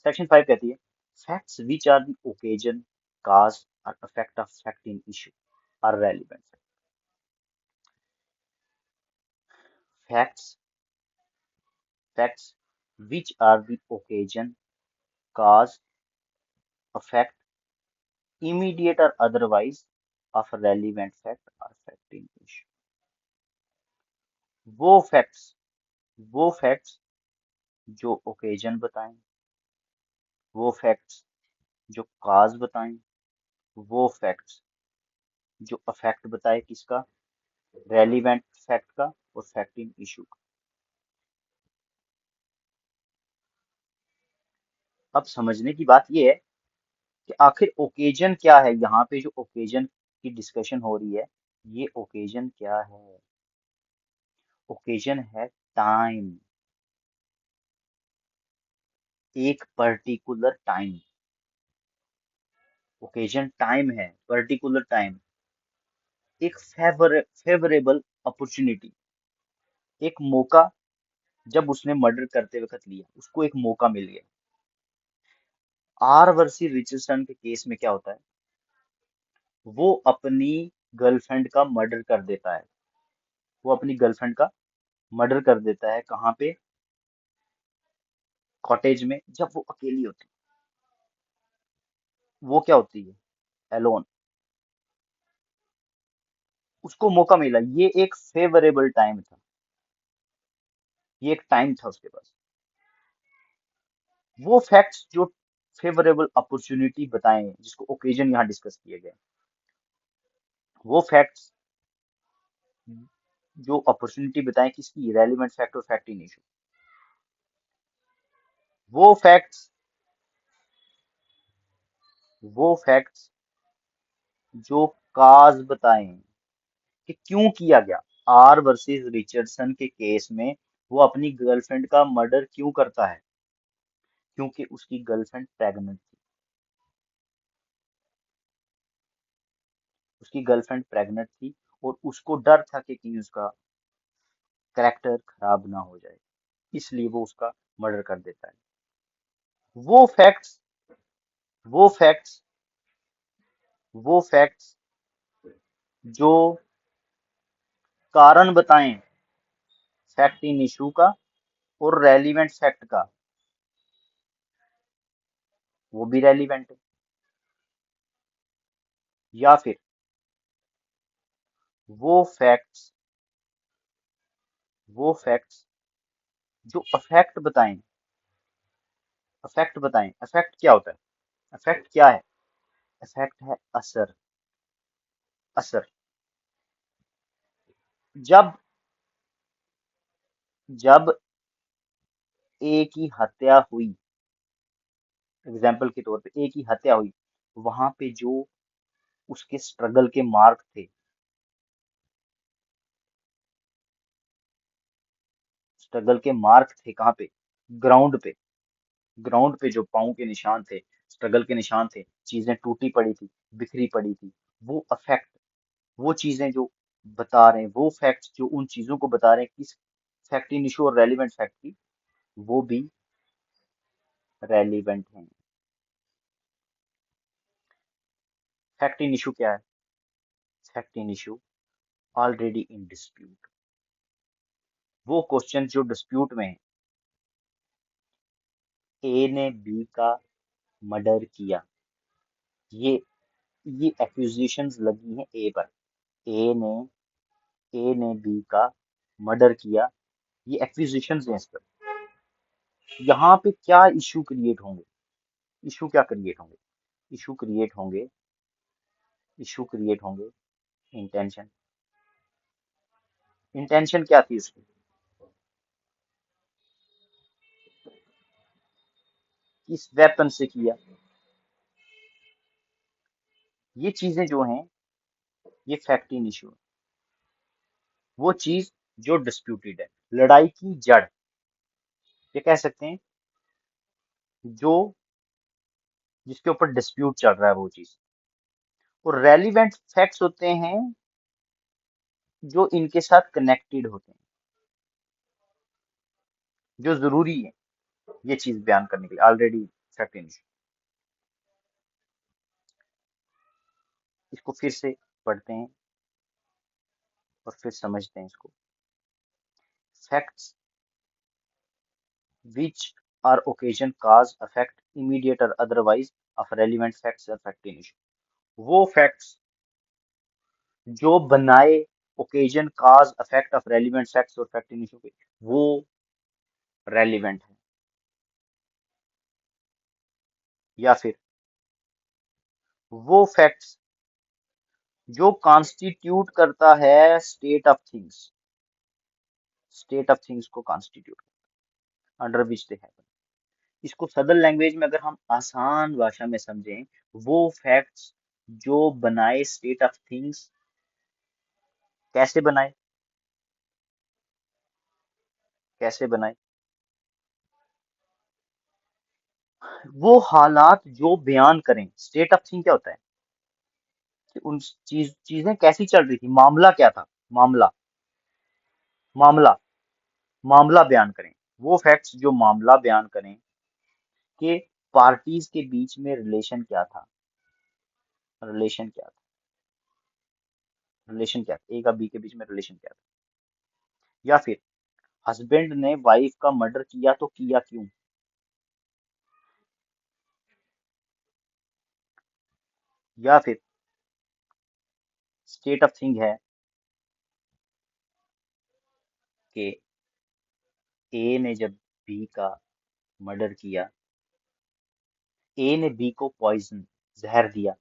Section 5 कहती है facts which are the occasion cause और affect affecting issue are relevant facts facts which are the occasion cause affect immediate or otherwise of a relevant fact or affecting issue वो facts वो facts जो occasion बताएं, वो facts जो काज बताएं, वो facts जो अफेक्ट बताए किसका, रेलिवेंट फैक्ट का और फैक्टिंग इशू का। अब समझने की बात ये है कि आखिर ओकेजन क्या है। यहाँ पे जो ओकेजन की डिस्कशन हो रही है, ये ओकेजन क्या है? ओकेजन है टाइम, एक पर्टिकुलर टाइम। ओकेजन टाइम है, पर्टिकुलर टाइम, एक फेवरेबल अपॉर्चुनिटी, एक मौका। जब उसने मर्डर करते वक्त लिया, उसको एक मौका मिल गया। आर वर्सी रिचर्डसन के केस में क्या होता है, वो अपनी गर्लफ्रेंड का मर्डर कर देता है। वो अपनी गर्लफ्रेंड का मर्डर कर देता है, कहाँ पे? कॉटेज में, जब वो अकेली होती है। वो क्या होती है? एलोन। उसको मौका मिला, ये एक फेवरेबल टाइम था, ये एक टाइम था उसके पास। वो फैक्ट्स जो फेवरेबल अपॉर्चुनिटी बताए हैं, जिसको ओकेजन यहाँ डिस्कस किया गया, वो फैक्ट्स जो अपॉर्चुनिटी बताएं किसकी, रेलिवेंट फैक्ट और फैक्टिंग इशू। वो फैक्ट्स वो फैक्ट्स जो काज बताएं कि क्यों किया गया। आर वर्सेस रिचर्डसन के केस में वो अपनी गर्लफ्रेंड का मर्डर क्यों करता है? क्योंकि उसकी गर्लफ्रेंड प्रेग्नेंट थी। उसकी गर्लफ्रेंड प्रेग्नेंट थी और उसको डर था कि कहीं उसका कैरेक्टर खराब ना हो जाए, इसलिए वो उसका मर्डर कर देता है। वो फैक्ट्स वो फैक्ट्स वो फैक्ट्स जो कारण बताएं फैक्ट इन इशू का और रेलिवेंट फैक्ट का, वो भी रेलिवेंट है। या फिर वो फैक्ट्स वो फैक्ट्स जो अफेक्ट बताएं। अफेक्ट क्या होता है? अफेक्ट क्या है? अफेक्ट है असर। असर। जब जब एक ही हत्या हुई, एग्जाम्पल के तौर पे एक ही हत्या हुई, वहां पे जो उसके स्ट्रगल के मार्क थे, स्ट्रगल के मार्क थे कहाँ पे? ग्राउंड पे। ग्राउंड पे जो पाँव के निशान थे, स्ट्रगल के निशान थे, चीजें टूटी पड़ी थी, बिखरी पड़ी थी, वो अफेक्ट, वो चीजें जो बता रहे हैं, वो फैक्ट्स जो उन चीजों को बता रहे हैं किस फैक्ट इन इशू और रेलिवेंट फैक्ट की, वो भी रेलिवेंट हैं। फैक्ट इन इशू क्या है? Fact in issue already in dispute. वो क्वेश्चन जो डिस्प्यूट में है, ए ने बी का मर्डर किया, ये ये एक्यूजेशंस लगी हैं ए पर। ए ने ए ने बी का मर्डर किया, ये एक्यूजेशंस हैं इस पर। यहाँ पे क्या इशू क्रिएट होंगे? इशू क्या क्रिएट होंगे? इशू क्रिएट होंगे इशू क्रिएट होंगे इंटेंशन। इंटेंशन क्या थी उसकी? किस वेपन से किया? ये चीजें जो हैं, ये फैक्ट इन इशू। वो चीज जो डिस्प्यूटेड है, लड़ाई की जड़, ये कह सकते हैं, जो जिसके ऊपर डिस्प्यूट चल रहा है वो चीज। और रेलिवेंट फैक्ट्स होते हैं जो इनके साथ कनेक्टेड होते हैं, जो जरूरी है ये चीज बयान करने के लिए, ऑलरेडी फैक्ट इन इशू। इसको फिर से पढ़ते हैं और फिर समझते हैं इसको। Facts which are occasion cause effect immediate or otherwise of relevant facts or fact in issue। वो facts जो बनाए occasion cause effect of relevant facts और fact in issue पे, वो relevant है। या फिर वो facts जो constitute करता है state of things, state of things को constitute under which they happen। इसको सदर लैंग्वेज में अगर हम आसान भाषा में समझें, वो फैक्ट्स जो बनाए स्टेट ऑफ थिंग्स, कैसे बनाए, कैसे बनाए, वो हालात जो बयान करें। स्टेट ऑफ थिंग क्या होता है कि उन चीजें कैसी चल रही थी, मामला क्या था, मामला, मामला, मामला बयान करें। वो फैक्ट्स जो मामला बयान करें कि पार्टीज के बीच में रिलेशन क्या था, रिलेशन क्या था, रिलेशन क्या था, ए का बी के बीच में रिलेशन क्या था। या फिर हस्बैंड ने वाइफ का मर्डर किया तो किया क्यों। या फिर स्टेट ऑफ थिंग है कि ए ने जब बी का मर्डर किया, ए ने बी को पॉइजन, जहर दिया,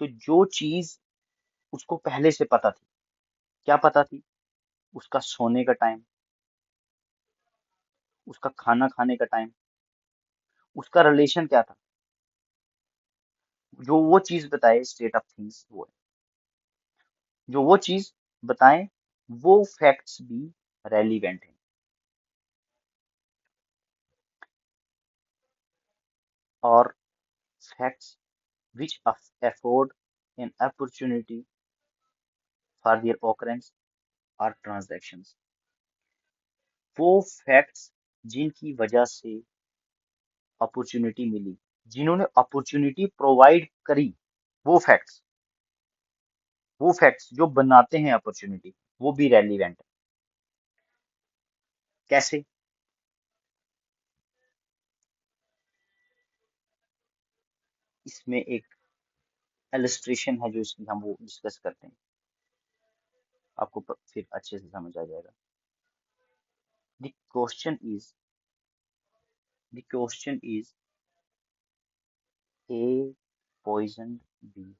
तो जो चीज उसको पहले से पता थी, क्या पता थी, उसका सोने का टाइम, उसका खाना खाने का टाइम, उसका रिलेशन क्या था, जो वो चीज बताए स्टेट ऑफ थिंग्स वो है। जो वो चीज बताएं वो फैक्ट्स भी रेलिवेंट हैं। और facts which afford an opportunity for their occurrence or transactions। वो फैक्ट्स जिनकी वजह से अपॉर्चुनिटी मिली, जिन्होंने अपॉर्चुनिटी प्रोवाइड करी, वो फैक्ट्स, वो फैक्ट्स जो बनाते हैं अपॉर्चुनिटी, वो भी रेलिवेंट है। कैसे? इसमें एक इलस्ट्रेशन है जो इसकी हम वो डिस्कस करते हैं, आपको फिर अच्छे से समझ आ जाएगा। The question is, the question is a poisoned bee,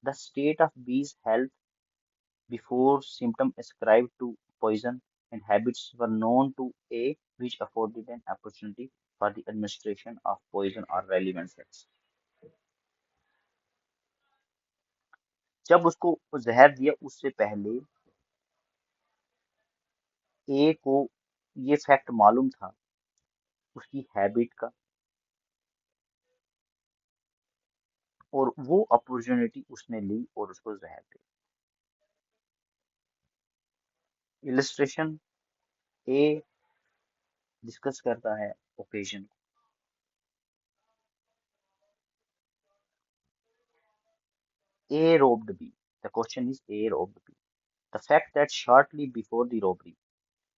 the state of bee's health before symptoms ascribed to poison and habits were known to A, which afforded an opportunity for the administration of poison or relevant facts। जब उसको जहर दिया उससे पहले ए को ये fact मालूम था उसकी हैबिट का, और वो अपॉर्चुनिटी उसने ली और उसको जहर दिया। इलिस्ट्रेशन ए डिस्कस करता है occasion. A robbed B। The question is A robbed B। The fact that shortly before the robbery,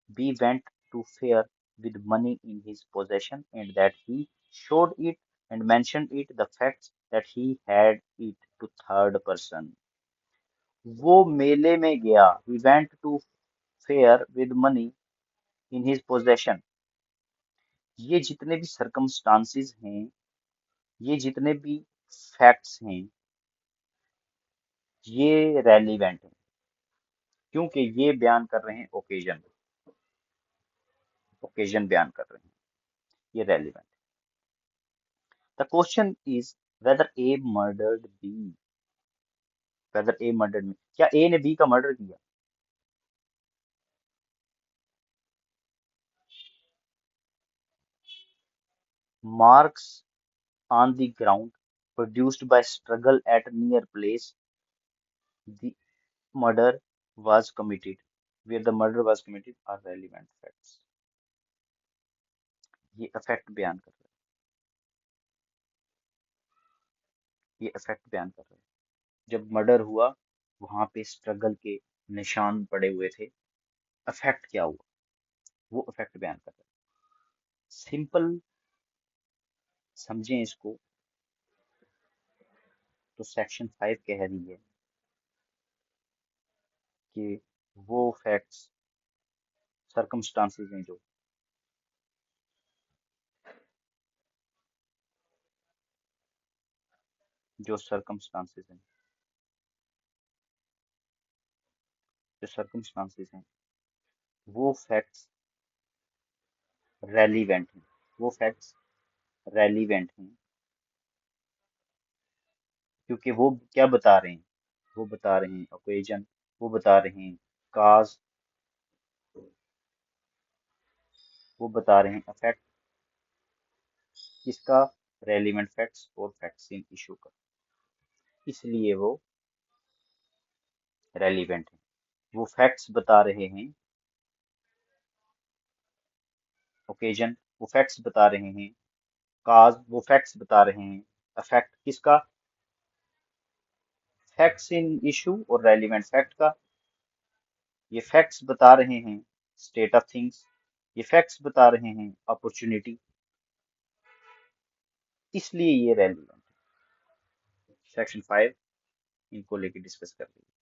B went to fair with money in his possession and that he showed it and mentioned it, the facts that he had it to third person। वो मेले में गया, he went to fair with money in his possession। ये जितने भी circumstances हैं, ये जितने भी फैक्ट्स हैं, ये रेलिवेंट हैं क्योंकि ये बयान कर रहे हैं ओकेजन, ओकेजन बयान कर रहे हैं, ये relevant. The question is whether A murdered B, whether A murdered me, क्या ए ने बी का मर्डर किया। Marks on the ground produced by struggle at near place the murder was committed, where the murder was committed are relevant facts। ये affect बयान कर रहा है। ये इफेक्ट बयान कर रहे हैं। जब मर्डर हुआ वहां पे स्ट्रगल के निशान पड़े हुए थे, इफेक्ट क्या हुआ, वो इफेक्ट बयान कर रहे हैं। सिंपल समझें इसको तो सेक्शन 5 कह रही है कि वो फैक्ट्स, सर्कमस्टांसेस हैं जो सर्कमस्टांसेस हैं जो सर्कमस्टांसेस हैं वो फैक्ट्स रेलिवेंट हैं, वो फैक्ट्स रेलिवेंट हैं, क्योंकि वो क्या बता रहे हैं, वो बता रहे हैं ओकेजन, वो बता रहे हैं काज, वो बता रहे हैं अफेक्ट किसका, रेलिवेंट फैक्ट्स और फैक्ट्स इन इशू का, इसलिए वो रेलिवेंट है। वो फैक्ट्स बता रहे हैं ओकेजन, वो फैक्ट्स बता रहे हैं काज, वो फैक्ट्स बता रहे हैं अफेक्ट किसका, फैक्ट्स इन इशू और रेलिवेंट फैक्ट का। ये फैक्ट्स बता रहे हैं स्टेट ऑफ थिंग्स, ये फैक्ट्स बता रहे हैं अपॉर्चुनिटी, इसलिए ये रेलिवेंट। सेक्शन 5 इनको लेके डिस्कस कर रही है।